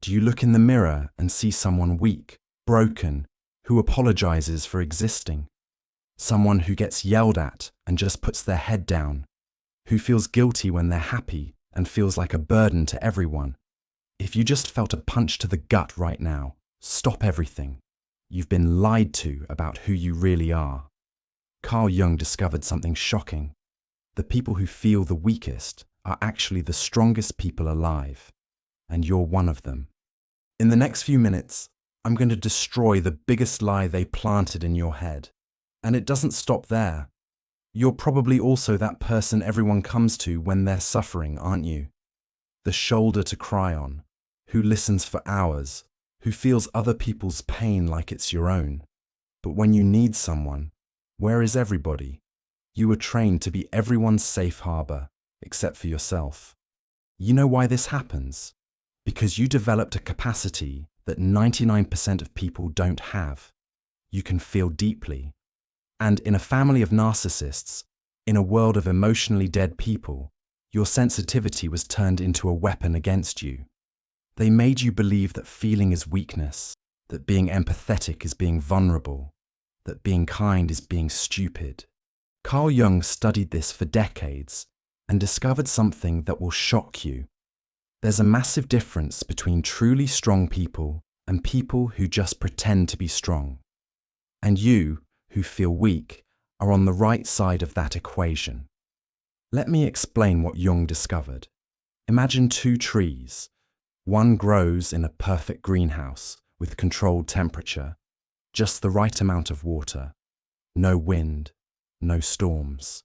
Do you look in the mirror and see someone weak, broken, who apologizes for existing? Someone who gets yelled at and just puts their head down, who feels guilty when they're happy and feels like a burden to everyone? If you just felt a punch to the gut right now, stop everything. You've been lied to about who you really are. Carl Jung discovered something shocking. The people who feel the weakest are actually the strongest people alive, and you're one of them. In the next few minutes, I'm going to destroy the biggest lie they planted in your head. And it doesn't stop there. You're probably also that person everyone comes to when they're suffering, aren't you? The shoulder to cry on, who listens for hours, who feels other people's pain like it's your own. But when you need someone, where is everybody? You were trained to be everyone's safe harbor, except for yourself. You know why this happens? Because you developed a capacity that 99% of people don't have. You can feel deeply. And in a family of narcissists, in a world of emotionally dead people, your sensitivity was turned into a weapon against you. They made you believe that feeling is weakness, that being empathetic is being vulnerable, that being kind is being stupid. Carl Jung studied this for decades and discovered something that will shock you. There's a massive difference between truly strong people and people who just pretend to be strong. And you, who feel weak, are on the right side of that equation. Let me explain what Jung discovered. Imagine two trees. One grows in a perfect greenhouse with controlled temperature, just the right amount of water, no wind, no storms.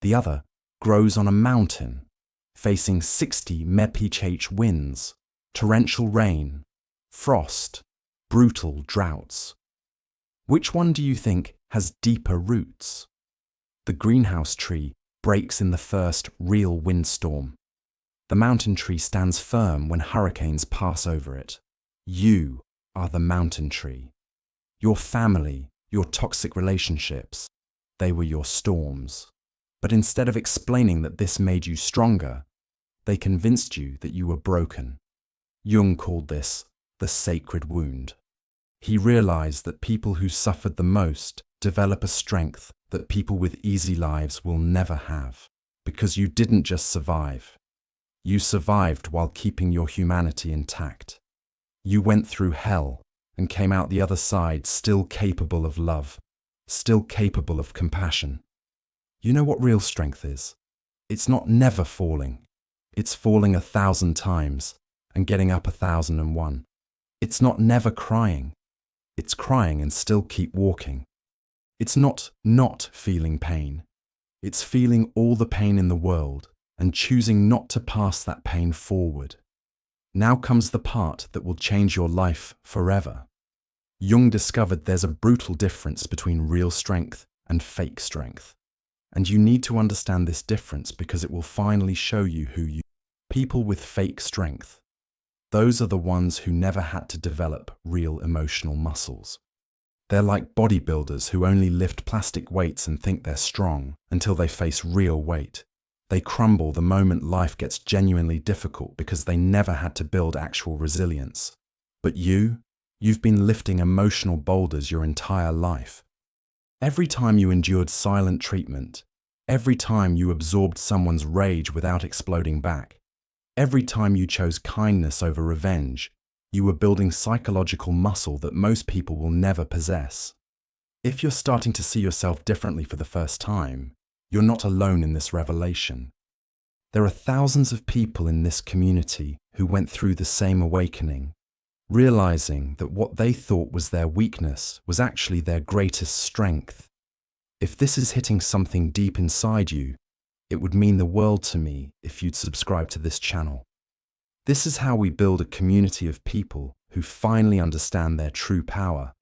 The other grows on a mountain, facing 60 mph winds, torrential rain, frost, brutal droughts. Which one do you think has deeper roots? The greenhouse tree breaks in the first real windstorm. The mountain tree stands firm when hurricanes pass over it. You are the mountain tree. Your family, your toxic relationships, they were your storms. But instead of explaining that this made you stronger, they convinced you that you were broken. Jung called this the sacred wound. He realized that people who suffered the most develop a strength that people with easy lives will never have, because you didn't just survive. You survived while keeping your humanity intact. You went through hell and came out the other side still capable of love, still capable of compassion. You know what real strength is? It's not never falling. It's falling 1,000 times and getting up 1,001. It's not never crying. It's crying and still keep walking. It's not feeling pain. It's feeling all the pain in the world and choosing not to pass that pain forward. Now comes the part that will change your life forever. Jung discovered there's a brutal difference between real strength and fake strength. And you need to understand this difference because it will finally show you who you are. People with fake strength. Those are the ones who never had to develop real emotional muscles. They're like bodybuilders who only lift plastic weights and think they're strong until they face real weight. They crumble the moment life gets genuinely difficult because they never had to build actual resilience. But you've been lifting emotional boulders your entire life. Every time you endured silent treatment, every time you absorbed someone's rage without exploding back, every time you chose kindness over revenge, you were building psychological muscle that most people will never possess. If you're starting to see yourself differently for the first time, you're not alone in this revelation. There are thousands of people in this community who went through the same awakening, realizing that what they thought was their weakness was actually their greatest strength. If this is hitting something deep inside you, it would mean the world to me if you'd subscribe to this channel. This is how we build a community of people who finally understand their true power.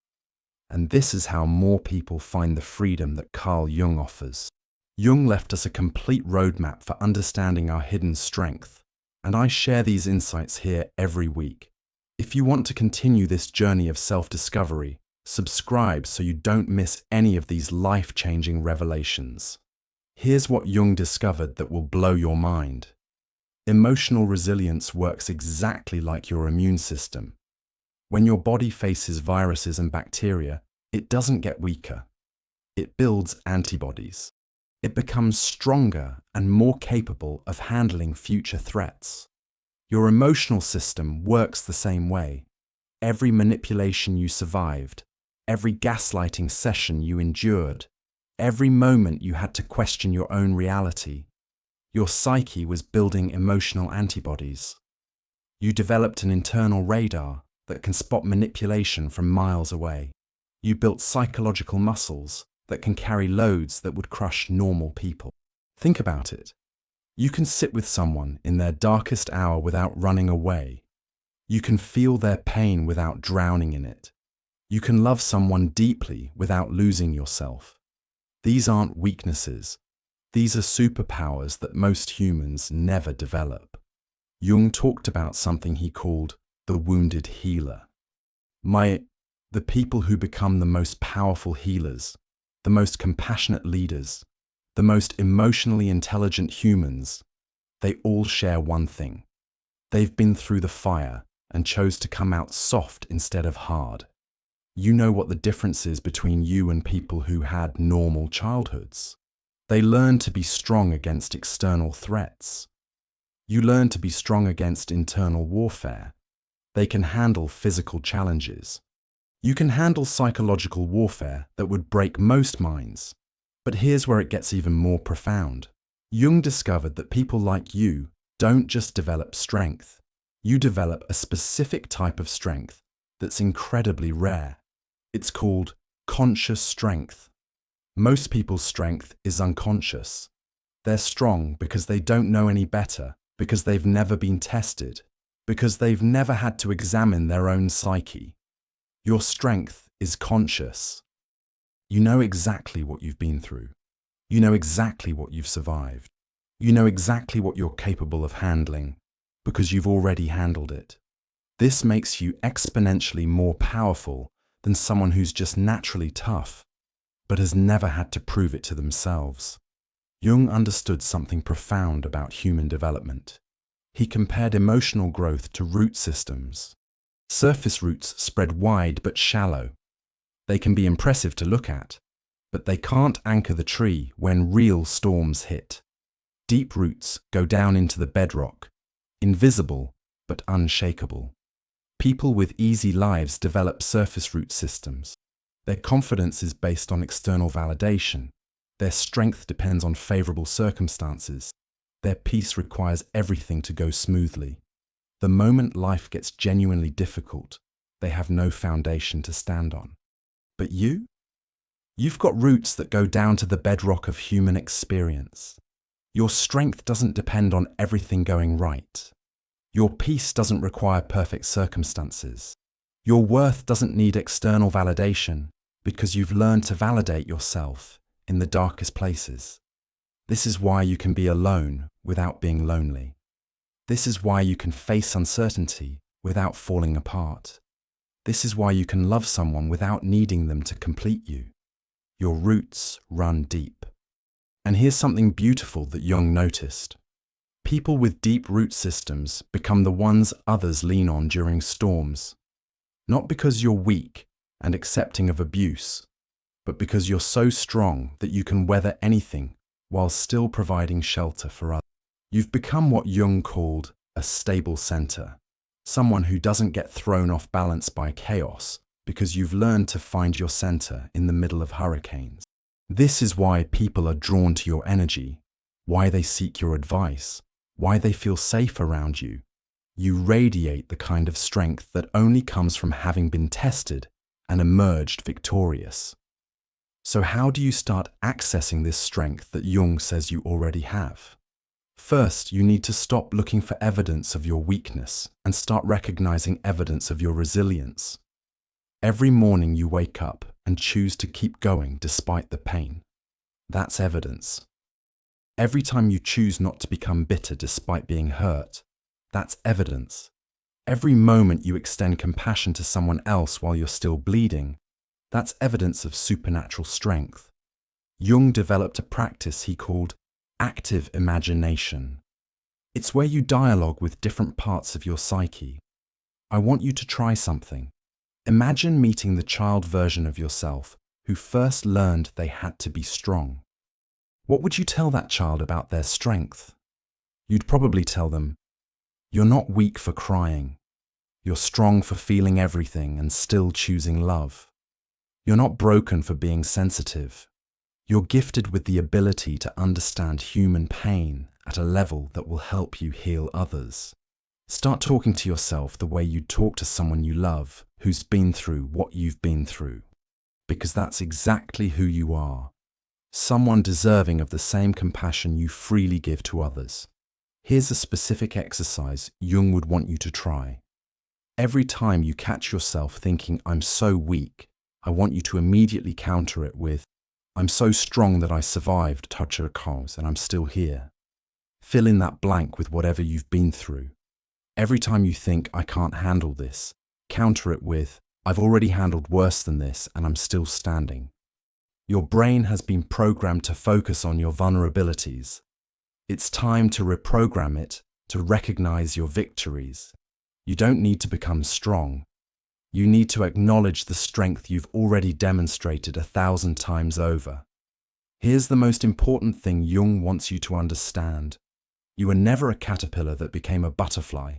And this is how more people find the freedom that Carl Jung offers. Jung left us a complete roadmap for understanding our hidden strength, and I share these insights here every week. If you want to continue this journey of self-discovery, subscribe so you don't miss any of these life-changing revelations. Here's what Jung discovered that will blow your mind. Emotional resilience works exactly like your immune system. When your body faces viruses and bacteria, it doesn't get weaker. It builds antibodies. It becomes stronger and more capable of handling future threats. Your emotional system works the same way. Every manipulation you survived, every gaslighting session you endured, every moment you had to question your own reality, your psyche was building emotional antibodies. You developed an internal radar that can spot manipulation from miles away. You built psychological muscles that can carry loads that would crush normal people. Think about it. You can sit with someone in their darkest hour without running away. You can feel their pain without drowning in it. You can love someone deeply without losing yourself. These aren't weaknesses. These are superpowers that most humans never develop. Jung talked about something he called the wounded healer. The people who become the most powerful healers, the most compassionate leaders, the most emotionally intelligent humans, they all share one thing. They've been through the fire and chose to come out soft instead of hard. You know what the difference is between you and people who had normal childhoods. They learn to be strong against external threats. You learn to be strong against internal warfare. They can handle physical challenges. You can handle psychological warfare that would break most minds. But here's where it gets even more profound. Jung discovered that people like you don't just develop strength. You develop a specific type of strength that's incredibly rare. It's called conscious strength. Most people's strength is unconscious. They're strong because they don't know any better, because they've never been tested, because they've never had to examine their own psyche. Your strength is conscious. You know exactly what you've been through. You know exactly what you've survived. You know exactly what you're capable of handling, because you've already handled it. This makes you exponentially more powerful than someone who's just naturally tough, but has never had to prove it to themselves. Jung understood something profound about human development. He compared emotional growth to root systems. Surface roots spread wide but shallow. They can be impressive to look at, but they can't anchor the tree when real storms hit. Deep roots go down into the bedrock, invisible but unshakable. People with easy lives develop surface root systems. Their confidence is based on external validation. Their strength depends on favorable circumstances. Their peace requires everything to go smoothly. The moment life gets genuinely difficult, they have no foundation to stand on. But you've got roots that go down to the bedrock of human experience. Your strength doesn't depend on everything going right. Your peace doesn't require perfect circumstances. Your worth doesn't need external validation because you've learned to validate yourself in the darkest places. This is why you can be alone without being lonely. This is why you can face uncertainty without falling apart. This is why you can love someone without needing them to complete you. Your roots run deep. And here's something beautiful that Jung noticed. People with deep root systems become the ones others lean on during storms. Not because you're weak and accepting of abuse, but because you're so strong that you can weather anything while still providing shelter for others. You've become what Jung called a stable center, someone who doesn't get thrown off balance by chaos because you've learned to find your center in the middle of hurricanes. This is why people are drawn to your energy, why they seek your advice, why they feel safe around you. You radiate the kind of strength that only comes from having been tested and emerged victorious. So how do you start accessing this strength that Jung says you already have? First, you need to stop looking for evidence of your weakness and start recognizing evidence of your resilience. Every morning you wake up and choose to keep going despite the pain. That's evidence. Every time you choose not to become bitter despite being hurt, that's evidence. Every moment you extend compassion to someone else while you're still bleeding, that's evidence of supernatural strength. Jung developed a practice he called active imagination. It's where you dialogue with different parts of your psyche. I want you to try something. Imagine meeting the child version of yourself who first learned they had to be strong. What would you tell that child about their strength? You'd probably tell them, "You're not weak for crying. You're strong for feeling everything and still choosing love. You're not broken for being sensitive. You're gifted with the ability to understand human pain at a level that will help you heal others." Start talking to yourself the way you'd talk to someone you love who's been through what you've been through, because that's exactly who you are. Someone deserving of the same compassion you freely give to others. Here's a specific exercise Jung would want you to try. Every time you catch yourself thinking, "I'm so weak," I want you to immediately counter it with, "I'm so strong that I survived touch cause and I'm still here." Fill in that blank with whatever you've been through. Every time you think, "I can't handle this," counter it with, "I've already handled worse than this and I'm still standing." Your brain has been programmed to focus on your vulnerabilities. It's time to reprogram it to recognize your victories. You don't need to become strong. You need to acknowledge the strength you've already demonstrated 1,000 times over. Here's the most important thing Jung wants you to understand. You were never a caterpillar that became a butterfly.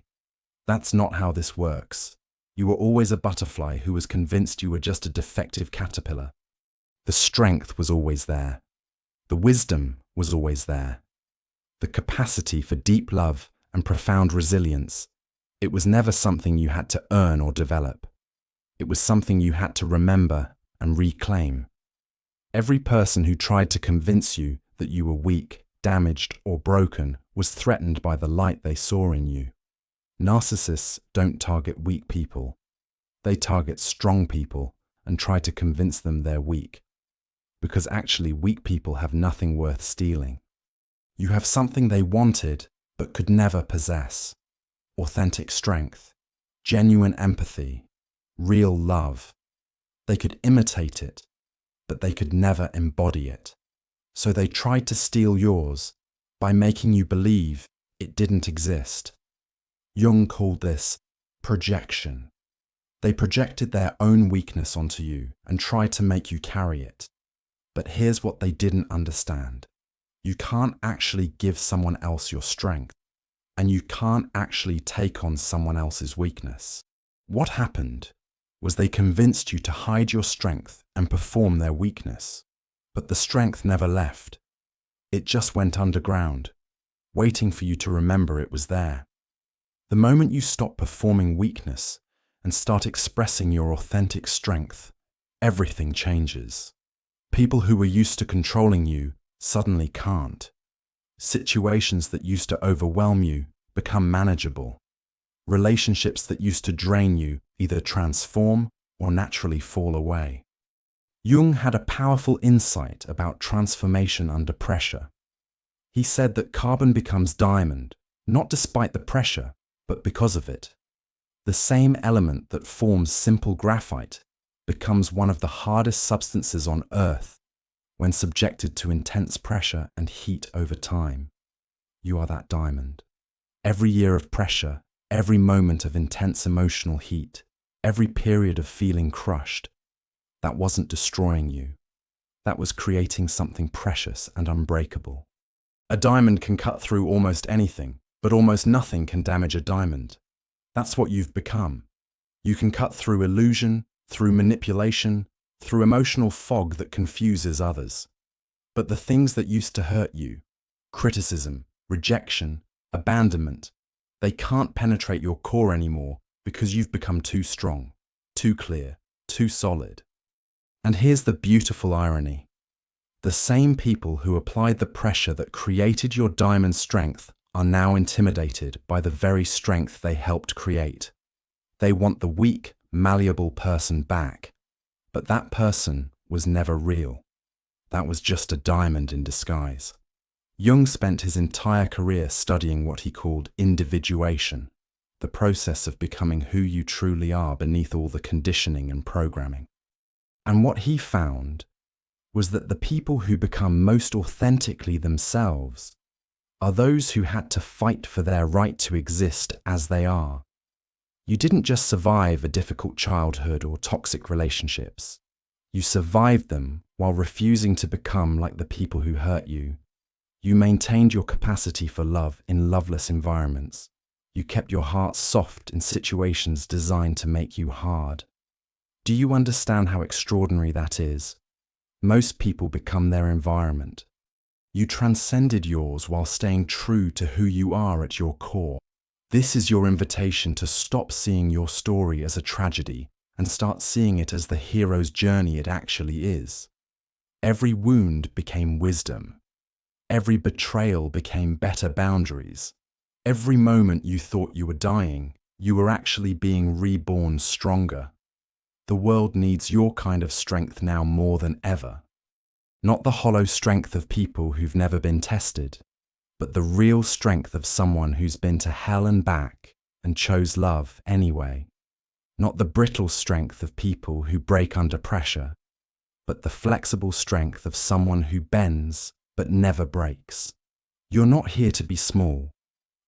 That's not how this works. You were always a butterfly who was convinced you were just a defective caterpillar. The strength was always there. The wisdom was always there. The capacity for deep love and profound resilience. It was never something you had to earn or develop. It was something you had to remember and reclaim. Every person who tried to convince you that you were weak, damaged, or broken was threatened by the light they saw in you. Narcissists don't target weak people. They target strong people and try to convince them they're weak. Because actually, weak people have nothing worth stealing. You have something they wanted but could never possess. Authentic strength, genuine empathy, real love. They could imitate it, but they could never embody it. So they tried to steal yours by making you believe it didn't exist. Jung called this projection. They projected their own weakness onto you and tried to make you carry it. But here's what they didn't understand. You can't actually give someone else your strength, and you can't actually take on someone else's weakness. What happened was they convinced you to hide your strength and perform their weakness. But the strength never left. It just went underground, waiting for you to remember it was there. The moment you stop performing weakness and start expressing your authentic strength, everything changes. People who were used to controlling you suddenly can't. Situations that used to overwhelm you become manageable. Relationships that used to drain you either transform or naturally fall away. Jung had a powerful insight about transformation under pressure. He said that carbon becomes diamond, not despite the pressure, but because of it. The same element that forms simple graphite becomes one of the hardest substances on Earth when subjected to intense pressure and heat over time. You are that diamond. Every year of pressure, every moment of intense emotional heat, every period of feeling crushed, that wasn't destroying you. That was creating something precious and unbreakable. A diamond can cut through almost anything, but almost nothing can damage a diamond. That's what you've become. You can cut through illusion, through manipulation, through emotional fog that confuses others. But the things that used to hurt you, criticism, rejection, abandonment, they can't penetrate your core anymore because you've become too strong, too clear, too solid. And here's the beautiful irony. The same people who applied the pressure that created your diamond strength are now intimidated by the very strength they helped create. They want the weak, malleable person back. But that person was never real. That was just a diamond in disguise. Jung spent his entire career studying what he called individuation, the process of becoming who you truly are beneath all the conditioning and programming. And what he found was that the people who become most authentically themselves are those who had to fight for their right to exist as they are. You didn't just survive a difficult childhood or toxic relationships. You survived them while refusing to become like the people who hurt you. You maintained your capacity for love in loveless environments. You kept your heart soft in situations designed to make you hard. Do you understand how extraordinary that is? Most people become their environment. You transcended yours while staying true to who you are at your core. This is your invitation to stop seeing your story as a tragedy and start seeing it as the hero's journey it actually is. Every wound became wisdom. Every betrayal became better boundaries. Every moment you thought you were dying, you were actually being reborn stronger. The world needs your kind of strength now more than ever. Not the hollow strength of people who've never been tested, but the real strength of someone who's been to hell and back and chose love anyway. Not the brittle strength of people who break under pressure, but the flexible strength of someone who bends but never breaks. You're not here to be small.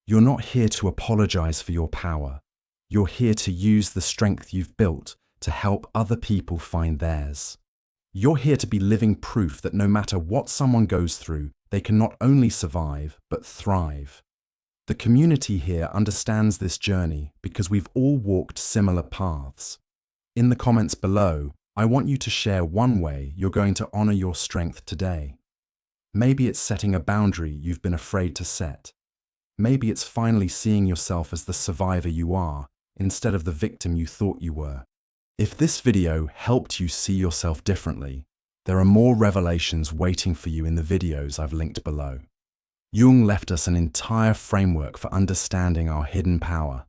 You're not here to apologize for your power. You're here to use the strength you've built to help other people find theirs. You're here to be living proof that no matter what someone goes through, they can not only survive, but thrive. The community here understands this journey because we've all walked similar paths. In the comments below, I want you to share one way you're going to honor your strength today. Maybe it's setting a boundary you've been afraid to set. Maybe it's finally seeing yourself as the survivor you are, instead of the victim you thought you were. If this video helped you see yourself differently, there are more revelations waiting for you in the videos I've linked below. Jung left us an entire framework for understanding our hidden power,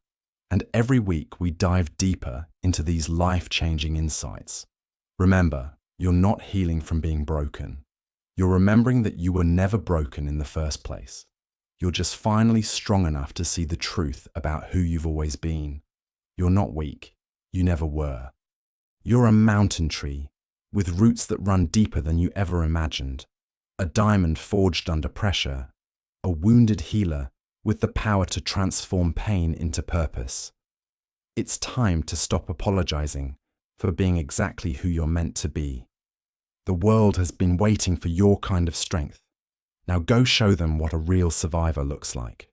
and every week we dive deeper into these life-changing insights. Remember, you're not healing from being broken. You're remembering that you were never broken in the first place. You're just finally strong enough to see the truth about who you've always been. You're not weak. You never were. You're a mountain tree with roots that run deeper than you ever imagined. A diamond forged under pressure. A wounded healer with the power to transform pain into purpose. It's time to stop apologizing for being exactly who you're meant to be. The world has been waiting for your kind of strength. Now go show them what a real survivor looks like.